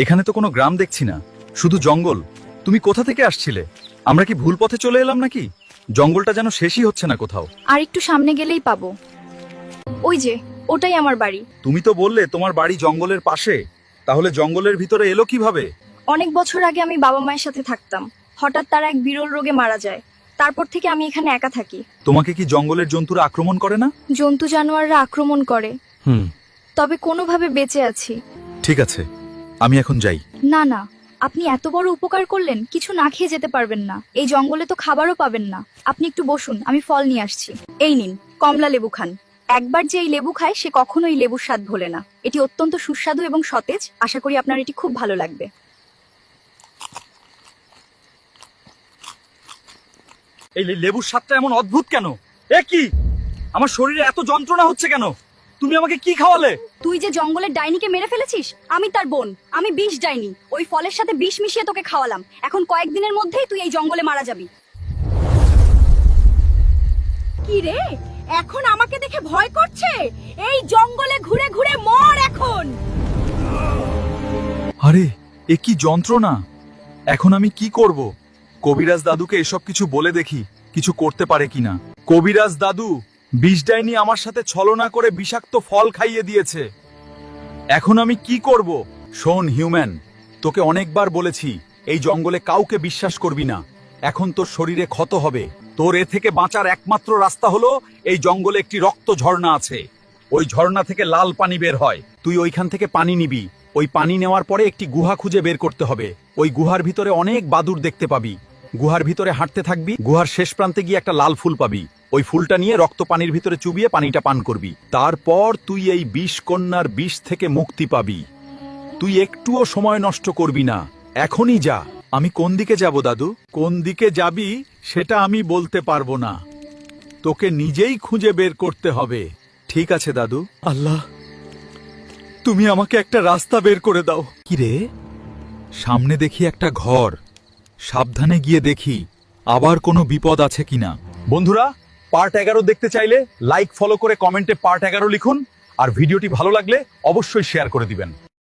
এখানে তো কোনো গ্রাম দেখছি না, শুধু জঙ্গল। তুমি কোথা থেকে আসছিলে? আমরা কি ভুল পথে চলে এলাম নাকি? জঙ্গলটা যেন শেষই হচ্ছে না কোথাও। আর একটু সামনে গেলেই পাবো। ওই যে, ওটাই আমার বাড়ি। তুমি তো বললে তোমার বাড়ি জঙ্গলের পাশে, তাহলে জঙ্গলের ভিতরে এলো কিভাবে? অনেক বছর আগে আমি বাবা মায়ের সাথে থাকতাম। হঠাৎ তারা এক বিরল রোগে মারা যায়। তারপর থেকে আমি এখানে একা থাকি। তোমাকে কি জঙ্গলের জন্তুরা আক্রমণ করে না? জন্তু জানোয়াররা আক্রমণ করে, হুম, তবে কোনোভাবে বেঁচে আছি। ঠিক আছে, আমি এখন যাই। না না, আপনি এত বড় উপকার করলেন, কিছু না খেয়ে যেতে পারবেন না। এই জঙ্গলে তো খাবারও পাবেন না। আপনি একটু বসুন, আমি ফল নিয়ে আসছি। এই নিন, কমলা লেবু খান। একবার যে এই লেবু খায় সে কখনোই লেবুর স্বাদ ভোলে না। এটি অত্যন্ত সুস্বাদু এবং সতেজ। আশা করি আপনার এটি খুব ভালো লাগবে। এই লেবুর স্বাদটা এমন অদ্ভুত কেন? এ কি, আমার শরীরে এত যন্ত্রণা হচ্ছে কেন? তুমি আমাকে কি খাওয়ালে? তুই যে জঙ্গলের ডাইনিকে মেরে ফেলেছিস, আমি তার বোন। আমি বিষ ডাইনি। ওই ফলের সাথে বিষ মিশিয়ে তোকে খাওয়ালাম। এখন কয়েকদিনের মধ্যেই তুই এই জঙ্গলে মারা যাবি। কি রে, এখন আমাকে দেখে ভয় করছে? এই জঙ্গলে ঘুরে ঘুরে মর এখন। আরে, এ কি যন্ত্রণা! এখন আমি কি করব? কবিরাজ দাদুকে এসব কিছু বলে দেখি, কিছু করতে পারে কিনা। কবিরাজ দাদু, বিষ ডাইনি আমার সাথে ছলনা করে বিষাক্ত ফল খাইয়ে দিয়েছে। এখন আমি কি করব? শোন হিউম্যান, তোকে অনেকবার বলেছি এই জঙ্গলে কাউকে বিশ্বাস করবি না। এখন তোর শরীরে ক্ষত হবে। তোর এ থেকে বাঁচার একমাত্র রাস্তা হলো, এই জঙ্গলে একটি রক্ত ঝর্ণা আছে। ওই ঝর্ণা থেকে লাল পানি বের হয়। তুই ওইখান থেকে পানি নিবি। ওই পানি নেওয়ার পরে একটি গুহা খুঁজে বের করতে হবে। ওই গুহার ভিতরে অনেক বাদুড় দেখতে পাবি। গুহার ভিতরে হাঁটতে থাকবি, গুহার শেষ প্রান্তে গিয়ে একটা লাল ফুল পাবি। ওই ফুলটা নিয়ে রক্ত পানির ভিতরে চুবিয়ে পানিটা পান করবি। তারপর তুই এই বিষ কন্যার বিষ থেকে মুক্তি পাবি। তুই একটুও সময় নষ্ট করবি না, এখনই যা। আমি কোন দিকে যাব দাদু? কোন দিকে যাবি সেটা আমি বলতে পারবো না, তোকে নিজেই খুঁজে বের করতে হবে। ঠিক আছে দাদু। আল্লাহ, তুমি আমাকে একটা রাস্তা বের করে দাও। কি রে, সামনে দেখি একটা ঘর। সাবধানে গিয়ে দেখি আবার কোনো বিপদ আছে কিনা। বন্ধুরা, পার্ট 11 দেখতে চাইলে লাইক ফলো করে কমেন্টে পার্ট 11 লিখুন। আর ভিডিওটি ভালো লাগলে অবশ্যই শেয়ার করে দিবেন।